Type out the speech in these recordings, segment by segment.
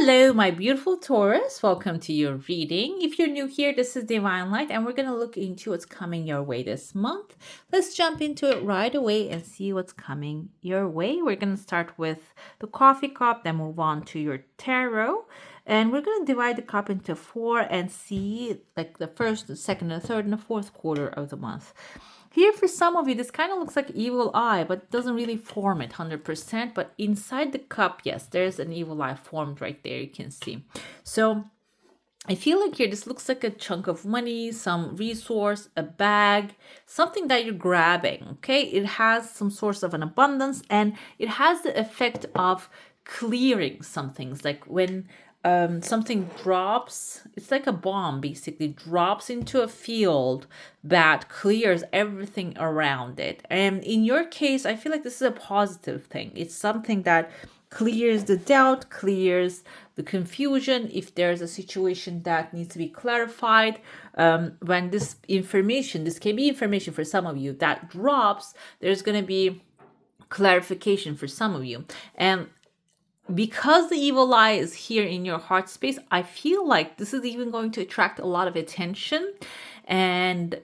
Hello, my beautiful Taurus. Welcome to your reading. If you're new here, this is Divine Light, and we're going to look into what's coming your way this month. Let's jump into it right away and see what's coming your way. We're going to start with the coffee cup, then move on to your tarot. And we're going to divide the cup into four and see like the first, the second, the third, and the fourth quarter of the month. Here, for some of you, this kind of looks like evil eye, but it doesn't really form it 100%. But inside the cup, yes, there's an evil eye formed right there, you can see. So I feel like here, this looks like a chunk of money, some resource, a bag, something that you're grabbing, okay? It has some source of an abundance, and it has the effect of clearing some things. Like when something drops, it's like a bomb basically, drops into a field that clears everything around it. And in your case, I feel like this is a positive thing. It's something that clears the doubt, clears the confusion. If there's a situation that needs to be clarified, when this information, this can be information for some of you, that drops, there's going to be clarification for some of you. And because the evil eye is here in your heart space, I feel like this is even going to attract a lot of attention. And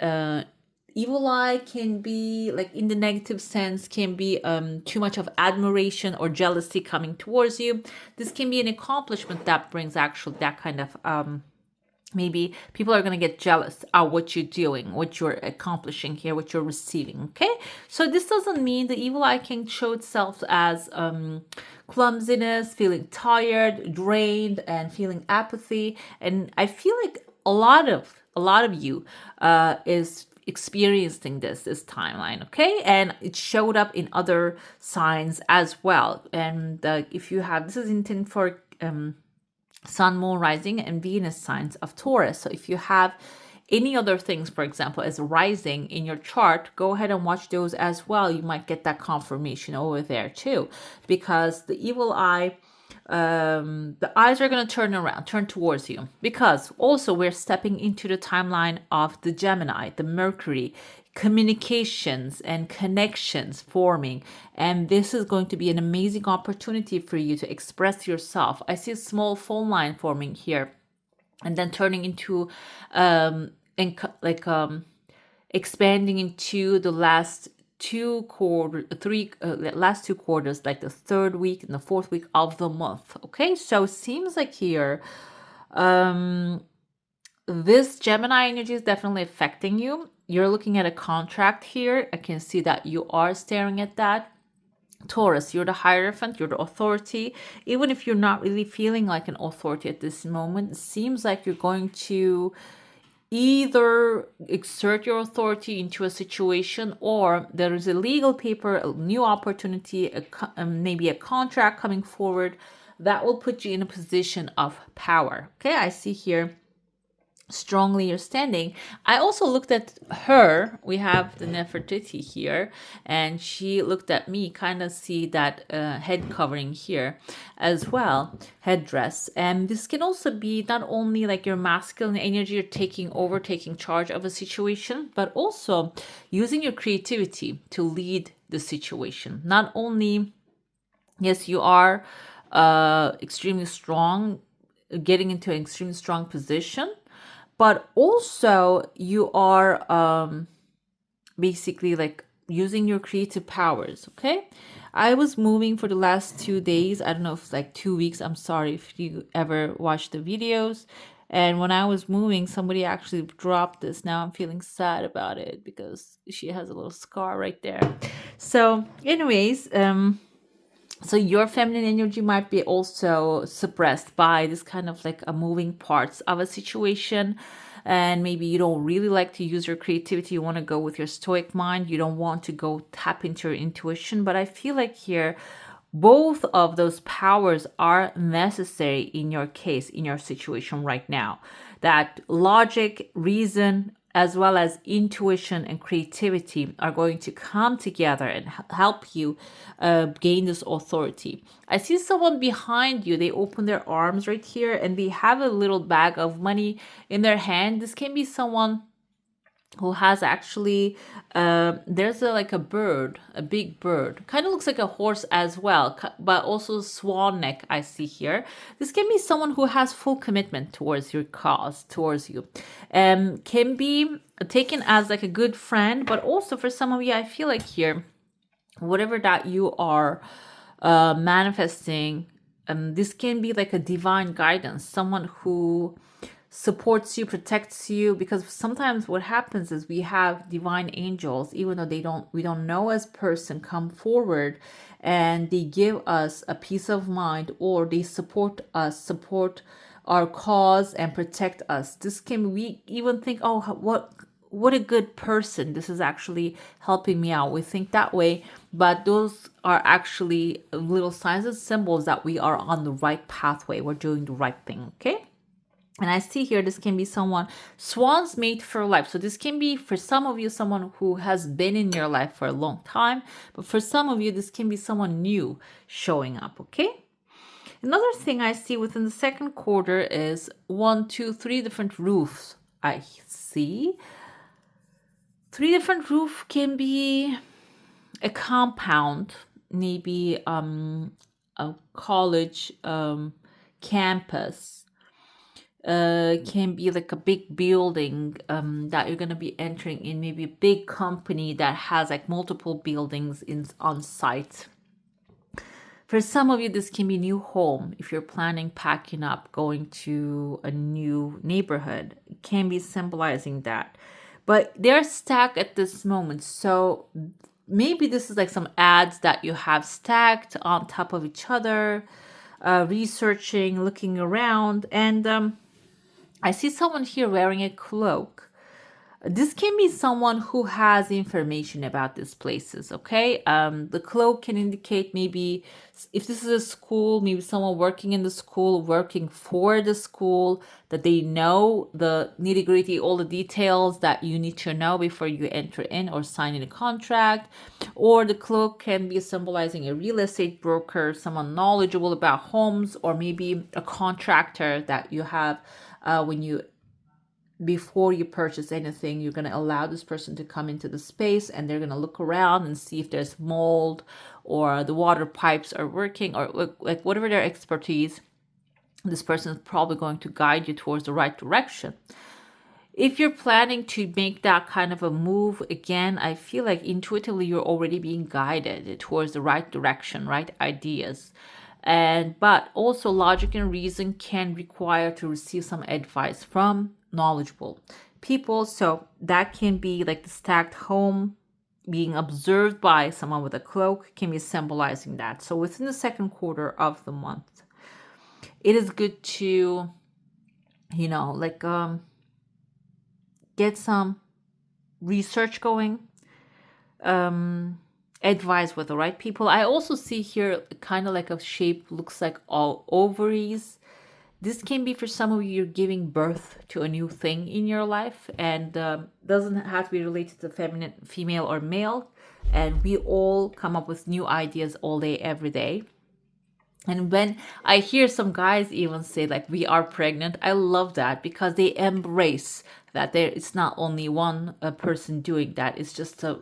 evil eye can be, like in the negative sense, can be too much of admiration or jealousy coming towards you. This can be an accomplishment that brings actually that kind of maybe people are going to get jealous of what you're doing, what you're accomplishing here, what you're receiving, okay? So this doesn't mean the evil eye can show itself as clumsiness, feeling tired, drained, and feeling apathy. And I feel like a lot of you is experiencing this timeline, okay? And it showed up in other signs as well. And if you have, this is intended for Sun, Moon, Rising, and Venus signs of Taurus. So if you have any other things, for example, as rising in your chart, go ahead and watch those as well. You might get that confirmation over there too, because the evil eye, the eyes are going to turn towards you, because also we're stepping into the timeline of the Gemini, the Mercury, communications and connections forming, and this is going to be an amazing opportunity for you to express yourself. I see a small phone line forming here and then turning into expanding into the last two quarters, like the third week and the fourth week of the month. Okay, so it seems like here this Gemini energy is definitely affecting you. You're looking at a contract here. I can see that you are staring at that. Taurus, you're the Hierophant, you're the authority. Even if you're not really feeling like an authority at this moment, it seems like you're going to either exert your authority into a situation, or there is a legal paper, a new opportunity, maybe a contract coming forward that will put you in a position of power. Okay, I see here strongly you're standing. I also looked at her. We have the Nefertiti here, and she looked at me, kind of see that head covering here as well, headdress. And this can also be not only like your masculine energy, you're taking charge of a situation, but also using your creativity to lead the situation. Not only, yes, you are extremely strong, getting into an extremely strong position, but also you are basically like using your creative powers, okay? I was moving for the last 2 days. I don't know if like 2 weeks. I'm sorry if you ever watched the videos. And when I was moving, somebody actually dropped this. Now I'm feeling sad about it because she has a little scar right there. So anyways, so your feminine energy might be also suppressed by this kind of like a moving parts of a situation. And maybe you don't really like to use your creativity. You want to go with your stoic mind. You don't want to go tap into your intuition. But I feel like here, both of those powers are necessary in your case, in your situation right now. That logic, reason, as well as intuition and creativity are going to come together and help you gain this authority. I see someone behind you. They open their arms right here and they have a little bag of money in their hand. This can be someone who has actually there's like a bird, a big bird, kind of looks like a horse as well, but also swan neck I see here. This can be someone who has full commitment towards your cause, towards you. Can be taken as like a good friend, but also for some of you, I feel like here, whatever that you are manifesting, this can be like a divine guidance, someone who supports you, protects you, because sometimes what happens is we have divine angels, even though we don't know as person, come forward and they give us a peace of mind, or they support us, support our cause and protect us. This can, we even think, oh, what a good person, this is actually helping me out. We think that way, but those are actually little signs and symbols that we are on the right pathway, we're doing the right thing. Okay. And I see here, this can be someone, swans mate for life. So this can be, for some of you, someone who has been in your life for a long time. But for some of you, this can be someone new showing up, okay? Another thing I see within the second quarter is 1, 2, 3 different roofs. I see 3 different roofs. Can be a compound, maybe a college campus. Can be like a big building that you're going to be entering in, maybe a big company that has like multiple buildings on site. For some of you, this can be new home. If you're planning packing up, going to a new neighborhood, it can be symbolizing that. But they're stacked at this moment. So maybe this is like some ads that you have stacked on top of each other, researching, looking around, and I see someone here wearing a cloak. This can be someone who has information about these places, okay? The cloak can indicate maybe if this is a school, maybe someone working in the school, working for the school, that they know the nitty gritty, all the details that you need to know before you enter in or sign in a contract. Or the cloak can be symbolizing a real estate broker, someone knowledgeable about homes, or maybe a contractor that you have when you, before you purchase anything, you're going to allow this person to come into the space and they're going to look around and see if there's mold or the water pipes are working, or like whatever their expertise, this person is probably going to guide you towards the right direction. If you're planning to make that kind of a move, again, I feel like intuitively you're already being guided towards the right direction, right ideas. But also logic and reason can require to receive some advice from knowledgeable people. So that can be like the stacked home being observed by someone with a cloak, can be symbolizing that. So within the second quarter of the month, it is good to, get some research going, advise with the right people. I also see here kind of like a shape, looks like all ovaries. This can be for some of you, you're giving birth to a new thing in your life, and doesn't have to be related to feminine, female, or male. And we all come up with new ideas all day, every day. And when I hear some guys even say like we are pregnant, I love that, because they embrace that it's not only one person doing that. It's just a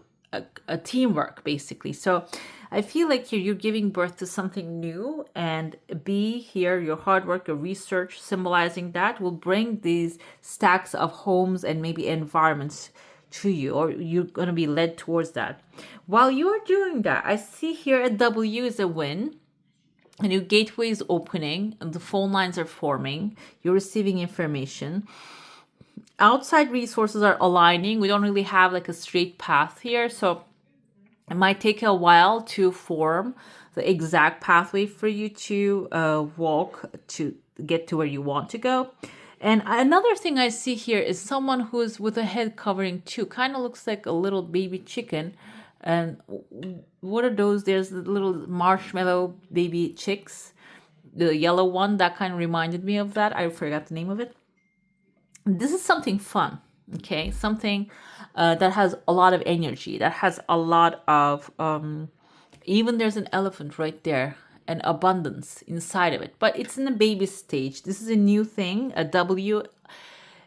teamwork basically. So I feel like you're giving birth to something new, and here your hard work, your research symbolizing that will bring these stacks of homes and maybe environments to you, or you're going to be led towards that. While you are doing that, I see here a W is a win. A new gateway is opening and the phone lines are forming. You're receiving information. Outside resources are aligning. We don't really have like a straight path here. So it might take a while to form the exact pathway for you to walk to get to where you want to go. And another thing I see here is someone who's with a head covering too. Kind of looks like a little baby chicken. And what are those? There's the little marshmallow baby chicks. The yellow one, that kind of reminded me of that. I forgot the name of it. This is something fun, okay? Something that has a lot of energy, that has a lot of, even there's an elephant right there, an abundance inside of it. But it's in the baby stage. This is a new thing, a W.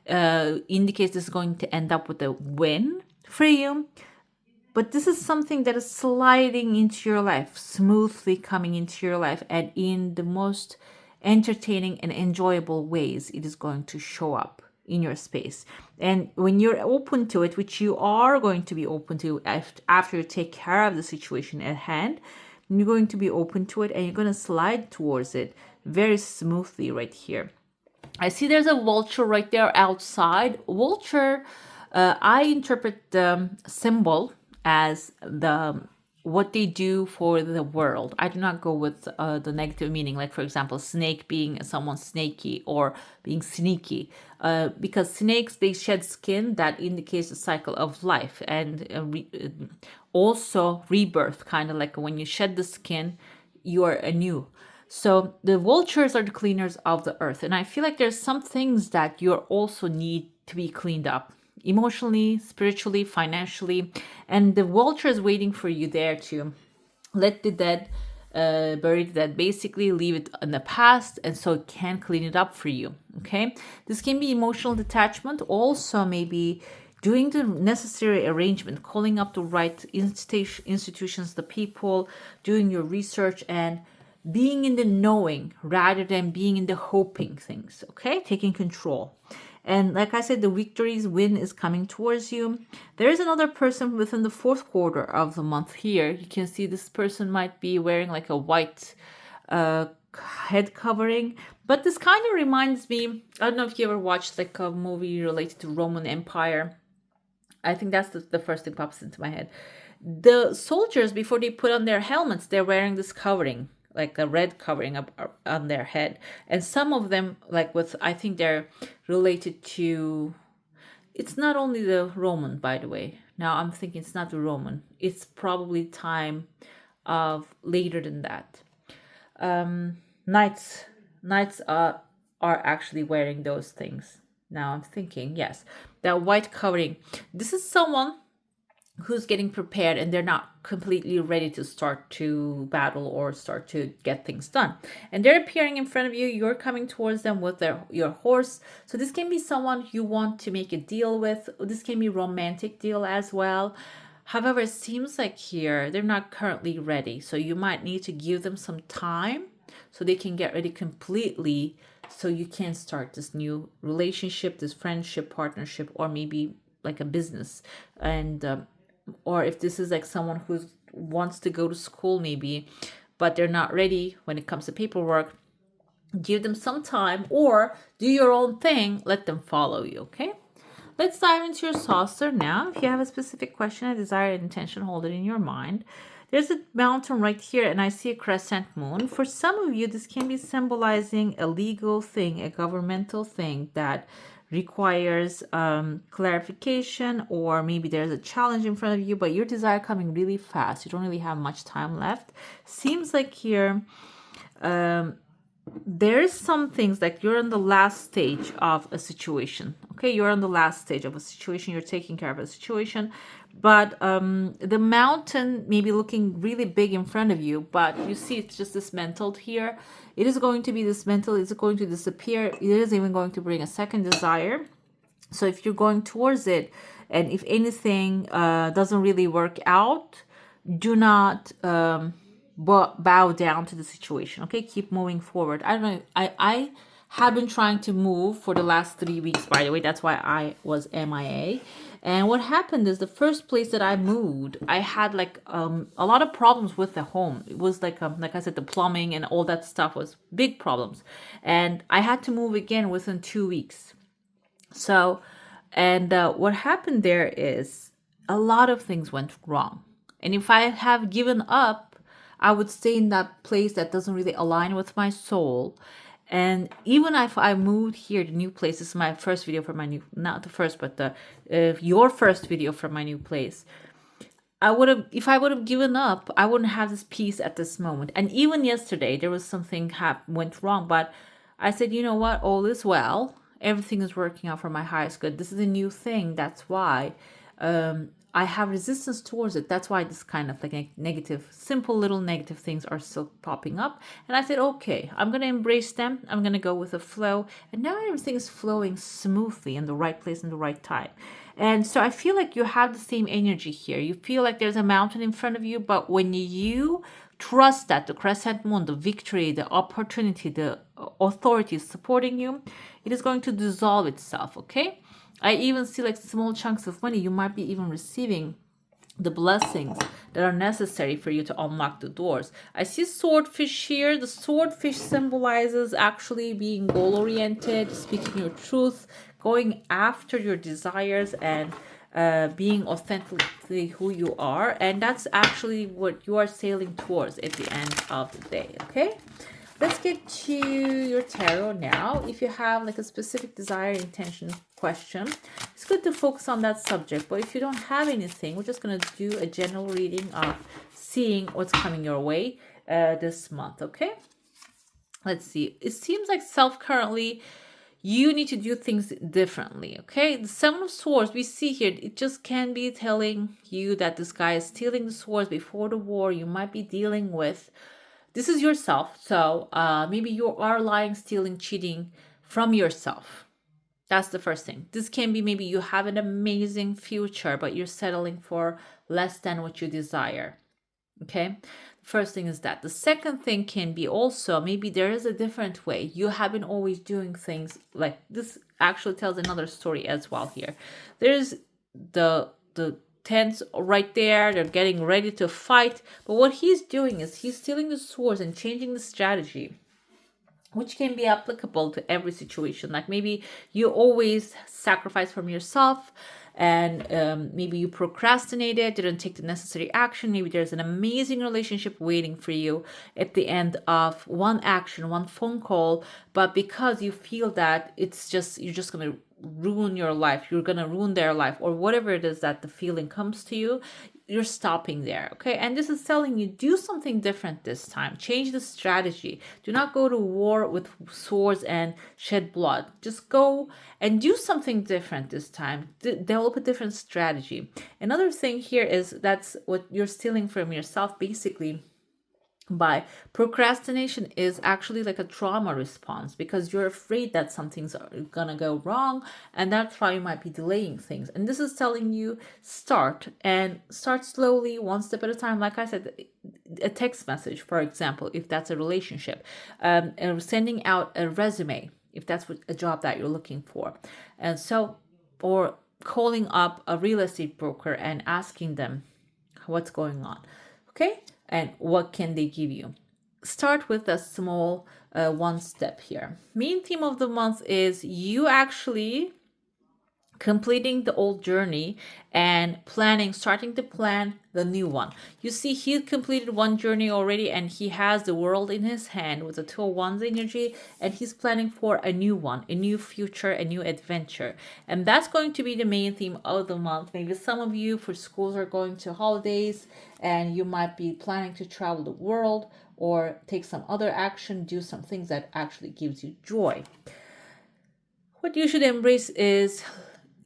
indicates this is going to end up with a win for you. But this is something that is sliding into your life, smoothly coming into your life, and in the most entertaining and enjoyable ways, it is going to show up in your space. And when you're open to it, which you are going to be open to after you take care of the situation at hand, you're going to be open to it and you're going to slide towards it very smoothly right here. I see there's a vulture right there outside. Vulture, I interpret the symbol as what they do for the world. I do not go with the negative meaning, like for example, snake being someone snaky or being sneaky, because snakes, they shed skin that indicates the cycle of life, and also rebirth, kind of like when you shed the skin, you are anew. So the vultures are the cleaners of the earth, and I feel like there's some things that you also need to be cleaned up emotionally, spiritually, financially, and the vulture is waiting for you there to let the dead bury the dead, basically leave it in the past, and so it can clean it up for you. Okay, this can be emotional detachment, also maybe doing the necessary arrangement, calling up the right institutions, the people, doing your research, and being in the knowing rather than being in the hoping things. Okay, taking control. And like I said, the victory's win is coming towards you. There is another person within the fourth quarter of the month here. You can see this person might be wearing like a white head covering. But this kind of reminds me, I don't know if you ever watched like a movie related to Roman Empire. I think that's the first thing pops into my head. The soldiers, before they put on their helmets, they're wearing this covering, like a red covering up on their head. And some of them, like with, I think they're related to, it's not only the Roman, by the way. Now I'm thinking it's not the Roman. It's probably time of later than that. Knights are actually wearing those things. Now I'm thinking, yes, that white covering. This is someone who's getting prepared and they're not completely ready to start to battle or start to get things done. And they're appearing in front of you. You're coming towards them with your horse. So this can be someone you want to make a deal with. This can be a romantic deal as well. However, it seems like here they're not currently ready. So you might need to give them some time so they can get ready completely, so you can start this new relationship, this friendship, partnership, or maybe like a business. And or if this is like someone who wants to go to school maybe, but they're not ready when it comes to paperwork, give them some time or do your own thing, let them follow you. Okay, let's dive into your saucer now. If you have a specific question, a desire, an intention, hold it in your mind. There's a mountain right here and I see a crescent moon. For some of you, this can be symbolizing a legal thing, a governmental thing that requires clarification, or maybe there's a challenge in front of you, but your desire coming really fast. You don't really have much time left. Seems like here there's some things like you're on the last stage of a situation. Okay, you're on the last stage of a situation. You're taking care of a situation, but the mountain may be looking really big in front of you, but you see it's just dismantled here. It is going to be dismantled. It's going to disappear. It is even going to bring a second desire. So if you're going towards it, and if anything doesn't really work out, do not bow down to the situation. Okay, keep moving forward. I don't know. I have been trying to move for the last 3 weeks, by the way. That's why I was MIA. And what happened is the first place that I moved, I had like a lot of problems with the home. It was like I said, the plumbing and all that stuff was big problems. And I had to move again within 2 weeks. So, and what happened there is a lot of things went wrong. And if I have given up, I would stay in that place that doesn't really align with my soul. And even if I moved here, the new place, this is my first video for my new, not the first, but your first video for my new place. If I would have given up, I wouldn't have this peace at this moment. And even yesterday, there was something went wrong, but I said, you know what, all is well. Everything is working out for my highest good. This is a new thing. That's why I have resistance towards it. That's why this kind of like negative, simple little negative things are still popping up. And I said, okay, I'm going to embrace them. I'm going to go with the flow. And now everything is flowing smoothly in the right place and the right time. And so I feel like you have the same energy here. You feel like there's a mountain in front of you, but when you trust that the crescent moon, the victory, the opportunity, the authority is supporting you, it is going to dissolve itself, okay? I even see like small chunks of money. You might be even receiving the blessings that are necessary for you to unlock the doors. I see swordfish here. The swordfish symbolizes actually being goal-oriented, speaking your truth, going after your desires, and being authentically who you are. And that's actually what you are sailing towards at the end of the day, okay? Let's get to your tarot now. If you have like a specific desire, intention, question, it's good to focus on that subject. But if you don't have anything, we're just going to do a general reading of seeing what's coming your way this month, okay? Let's see. It seems like currently you need to do things differently, okay? The Seven of Swords we see here, it just can be telling you that this guy is stealing the swords before the war. You might be dealing with, this is yourself. So maybe you are lying, stealing, cheating from yourself. That's the first thing. This can be maybe you have an amazing future, but you're settling for less than what you desire. Okay. First thing is that. The second thing can be also maybe there is a different way. You have been always doing things like this. Actually tells another story as well here. There's the tents right there. They're getting ready to fight. But what he's doing is he's stealing the swords and changing the strategy, which can be applicable to every situation. Like maybe you always sacrifice from yourself, and maybe you procrastinated, didn't take the necessary action. Maybe there's an amazing relationship waiting for you at the end of one action, one phone call, but because you feel that you're just going to ruin your life, you're going to ruin their life, or whatever it is that the feeling comes to you, you're stopping there, okay? And this is telling you, do something different this time. Change the strategy. Do not go to war with swords and shed blood. Just go and do something different this time. Develop a different strategy. Another thing here is that's what you're stealing from yourself, basically. By procrastination is actually like a trauma response, because you're afraid that something's gonna go wrong, and that's why you might be delaying things. And this is telling you start slowly, one step at a time. Like I said, a text message, for example, if that's a relationship, and sending out a resume if that's a job that you're looking for, and so, or calling up a real estate broker and asking them what's going on, okay? And what can they give you? Start with a small one step here. Main theme of the month is you actually completing the old journey and starting to plan the new one. You see, he completed one journey already, and he has the world in his hand with the 2 of Wands energy, and he's planning for a new one, a new future, a new adventure. And that's going to be the main theme of the month. Maybe some of you for schools are going to holidays, and you might be planning to travel the world or take some other action, do some things that actually gives you joy. What you should embrace is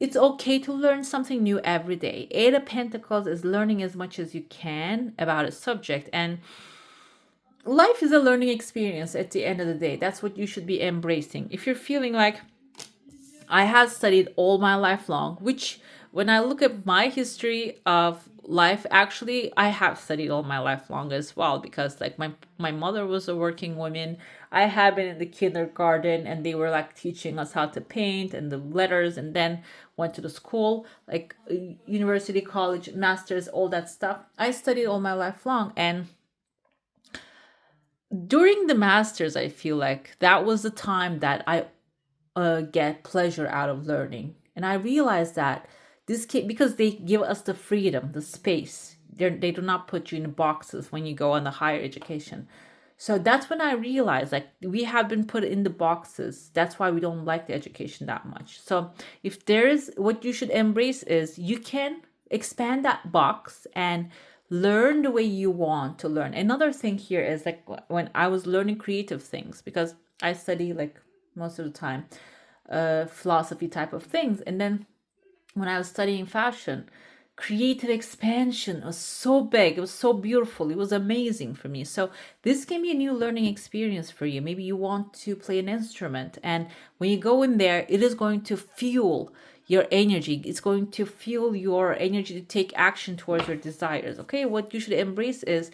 it's okay to learn something new every day. 8 of Pentacles is learning as much as you can about a subject. And life is a learning experience at the end of the day. That's what you should be embracing. If you're feeling like, I have studied all my life long, which when I look at my history of life, actually, I have studied all my life long as well, because like my mother was a working woman. I had been in the kindergarten, and they were like teaching us how to paint and the letters, and then went to the school, like university, college, masters, all that stuff. I studied all my life long, and during the masters, I feel like that was the time that I get pleasure out of learning. And I realized that because they give us the freedom, the space. They do not put you in boxes when you go on the higher education. So that's when I realized, like, we have been put in the boxes. That's why we don't like the education that much. So if there is, what you should embrace is you can expand that box and learn the way you want to learn. Another thing here is like when I was learning creative things, because I study like most of the time philosophy type of things. And then when I was studying fashion, creative expansion. It was so big. It was so beautiful. It was amazing for me. So this can be a new learning experience for you. Maybe you want to play an instrument, and when you go in there, it is going to fuel your energy. It's going to fuel your energy to take action towards your desires. Okay, what you should embrace is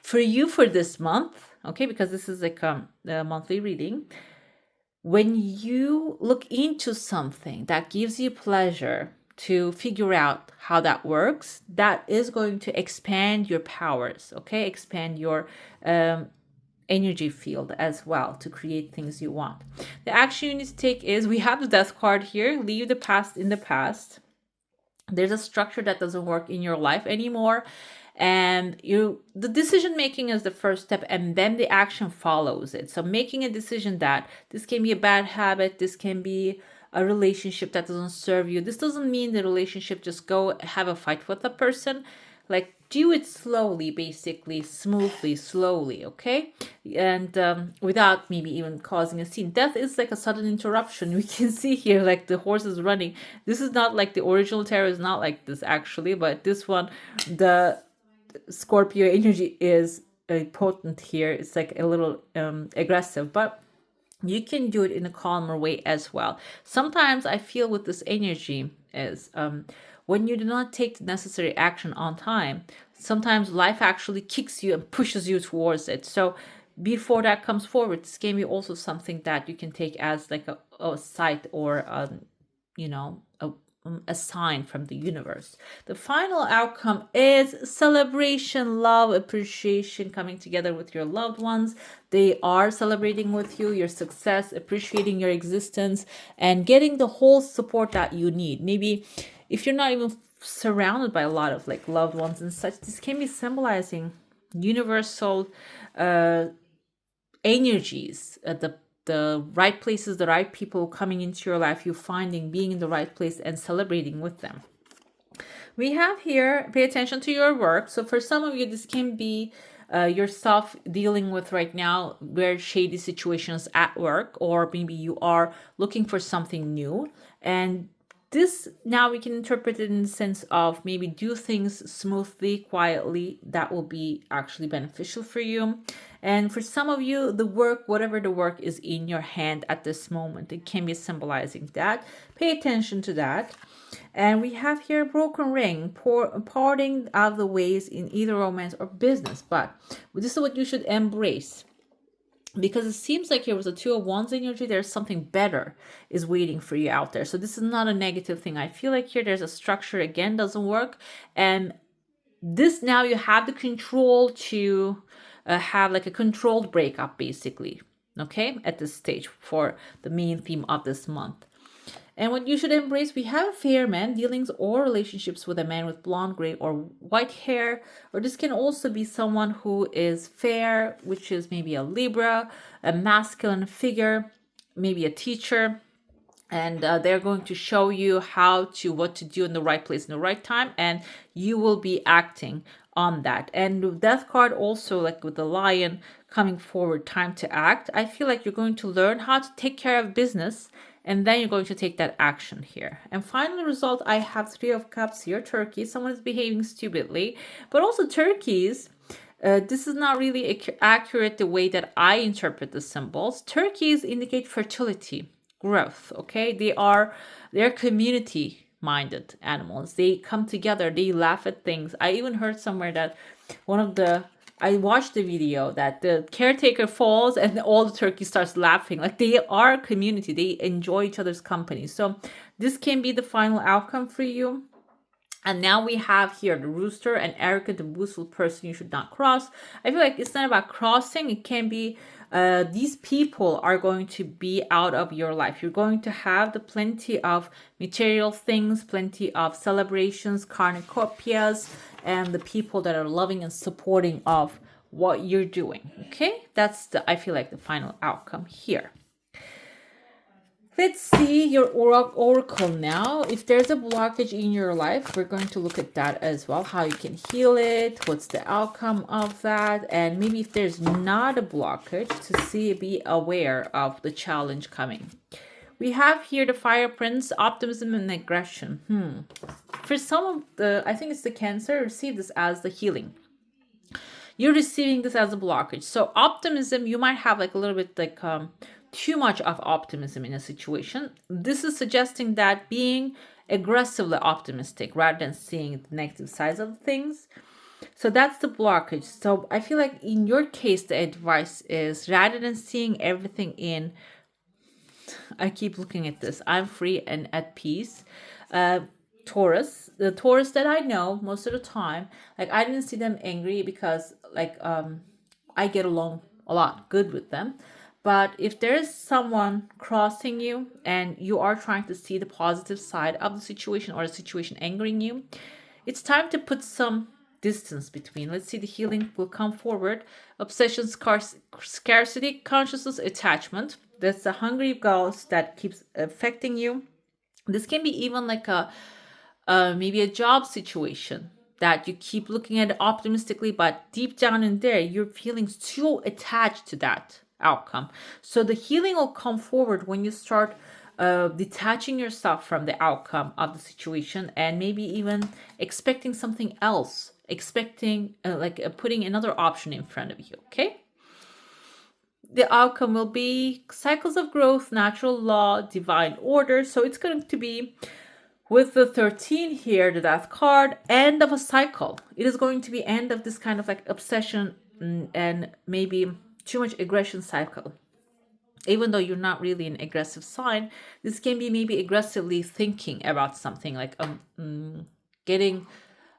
for you for this month. Okay, because this is like a monthly reading. When you look into something that gives you pleasure, to figure out how that works, that is going to expand your powers, okay? Expand your energy field as well to create things you want. The action you need to take is, we have the death card here, leave the past in the past. There's a structure that doesn't work in your life anymore, and the decision making is the first step, and then the action follows it. So making a decision that this can be a bad habit, this can be a relationship that doesn't serve you. This doesn't mean the relationship, just go have a fight with a person. Like, do it slowly, basically, smoothly, slowly, okay? And without maybe even causing a scene. Death is like a sudden interruption. We can see here, like the horse is running. This is not like the original tarot is not like this actually, but this one, the Scorpio energy is potent here. It's like a little aggressive, but you can do it in a calmer way as well. Sometimes I feel with this energy is when you do not take the necessary action on time, sometimes life actually kicks you and pushes you towards it. So before that comes forward, this can be also something that you can take as like a sight or a sign from the universe. The final outcome is celebration, love, appreciation, coming together with your loved ones. They are celebrating with you, your success, appreciating your existence, and getting the whole support that you need. Maybe if you're not even surrounded by a lot of like loved ones and such, this can be symbolizing universal energies, the right places, the right people coming into your life, you finding, being in the right place and celebrating with them. We have here, pay attention to your work. So for some of you, this can be yourself dealing with right now very shady situations at work, or maybe you are looking for something new. And this now we can interpret it in the sense of maybe do things smoothly, quietly. That will be actually beneficial for you. And for some of you, the work, whatever the work is in your hand at this moment, it can be symbolizing that. Pay attention to that. And we have here broken ring, parting of the ways in either romance or business. But this is what you should embrace, because it seems like here was a Two of Wands energy. There's something better is waiting for you out there. So this is not a negative thing. I feel like here there's a structure again doesn't work, and this now you have the control to have like a controlled breakup basically, okay, at this stage for the main theme of this month. And what you should embrace, we have a fair man, dealings or relationships with a man with blonde, gray, or white hair. Or this can also be someone who is fair, which is maybe a Libra, a masculine figure, maybe a teacher. And they're going to show you what to do in the right place in the right time. And you will be acting on that. And the death card also, like with the lion coming forward, time to act. I feel like you're going to learn how to take care of business, and then you're going to take that action here. And final result, I have Three of Cups here. Turkey, someone is behaving stupidly, but also turkeys. This is not really accurate the way that I interpret the symbols. Turkeys indicate fertility, growth, okay? They're community minded animals. They come together, they laugh at things. I even heard somewhere that I watched the video that the caretaker falls and all the turkey starts laughing. Like, they are a community. They enjoy each other's company. So this can be the final outcome for you. And now we have here the rooster, an arrogant and boastful person you should not cross. I feel like it's not about crossing. It can be these people are going to be out of your life. You're going to have the plenty of material things, plenty of celebrations, cornucopias, and the people that are loving and supporting of what you're doing. Okay, that's I feel like the final outcome here. Let's see your oracle now. If there's a blockage in your life, we're going to look at that as well. How you can heal it, what's the outcome of that, and maybe if there's not a blockage, to be aware of the challenge coming. We have here the Fire Prince, optimism and aggression. For some of the, I think it's the Cancer, receive this as the healing. You're receiving this as a blockage. So optimism, you might have like a little bit like too much of optimism in a situation. This is suggesting that being aggressively optimistic rather than seeing the negative sides of things. So that's the blockage. So I feel like in your case, the advice is rather than seeing everything in, I keep looking at this, I'm free and at peace. Taurus, the Taurus that I know most of the time, like I didn't see them angry because like I get along a lot good with them. But if there's someone crossing you and you are trying to see the positive side of the situation or the situation angering you, it's time to put some distance between. Let's see, the healing will come forward. Obsession, scarcity, consciousness, attachment. That's the hungry ghost that keeps affecting you. This can be even like a maybe a job situation that you keep looking at optimistically, but deep down in there, you're feeling so attached to that outcome. So the healing will come forward when you start detaching yourself from the outcome of the situation and maybe even expecting something else, expecting putting another option in front of you. Okay. The outcome will be cycles of growth, natural law, divine order. So it's going to be with the 13 here, the death card, end of a cycle. It is going to be end of this kind of like obsession and maybe too much aggression cycle. Even though you're not really an aggressive sign, this can be maybe aggressively thinking about something, like getting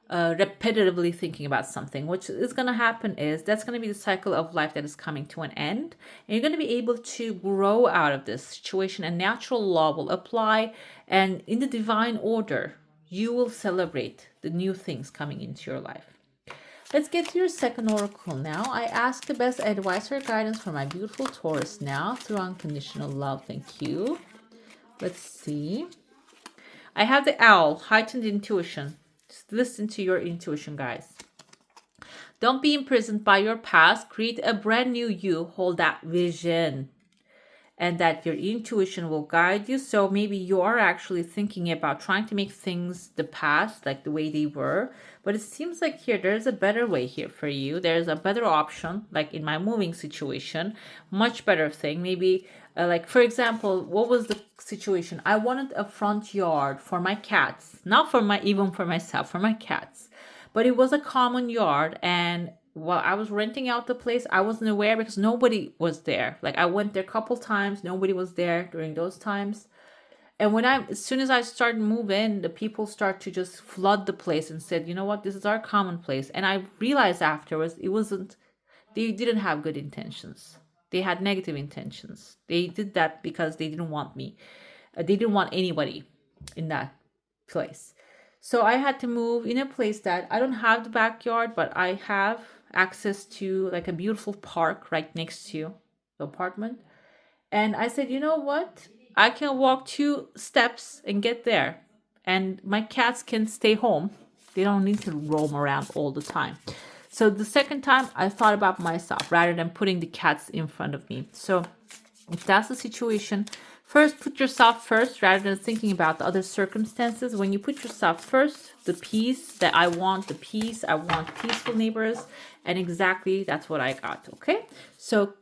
repetitively thinking about something. What is going to happen is that's going to be the cycle of life that is coming to an end, and you're going to be able to grow out of this situation, and natural law will apply, and in the divine order you will celebrate the new things coming into your life. Let's get to your second oracle now. I ask the best advice or guidance for my beautiful Taurus now through unconditional love. Thank you. Let's see. I have the owl, heightened intuition. Just listen to your intuition, guys. Don't be imprisoned by your past. Create a brand new you. Hold that vision. And that your intuition will guide you. So maybe you are actually thinking about trying to make things the past like the way they were. But it seems like here there's a better way here for you. There's a better option, like in my moving situation. Much better thing. Maybe like, for example, what was the situation? I wanted a front yard for my cats. Not for even for myself, for my cats. But it was a common yard, and while I was renting out the place, I wasn't aware because nobody was there. Like I went there a couple times, nobody was there during those times. And as soon as I started moving, the people start to just flood the place and said, you know what, this is our common place. And I realized afterwards they didn't have good intentions. They had negative intentions. They did that because they didn't want me. They didn't want anybody in that place. So I had to move in a place that I don't have the backyard, but I have access to like a beautiful park right next to the apartment. And I said, you know what? I can walk 2 steps and get there. And my cats can stay home. They don't need to roam around all the time. So the second time I thought about myself rather than putting the cats in front of me. So if that's the situation, first put yourself first rather than thinking about the other circumstances. When you put yourself first, the peace that I want, peaceful neighbors, and exactly that's what I got. Okay, so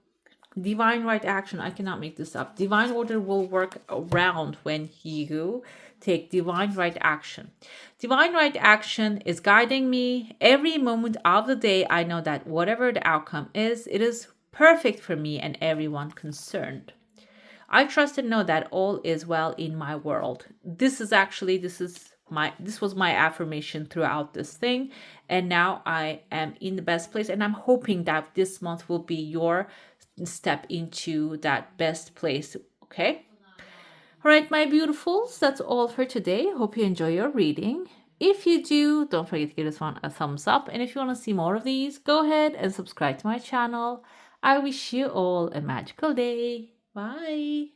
divine right action, I cannot make this up. Divine order will work around when you take divine right action. Divine right action is guiding me every moment of the day. I know that whatever the outcome is, it is perfect for me and everyone concerned. I trust and know that all is well in my world. This was my affirmation throughout this thing, and now I am in the best place, and I'm hoping that this month will be your step into that best place. Okay, all right, my beautifuls, that's all for today. Hope you enjoy your reading. If you do, don't forget to give this one a thumbs up, and if you want to see more of these, go ahead and subscribe to my channel. I wish you all a magical day. Bye.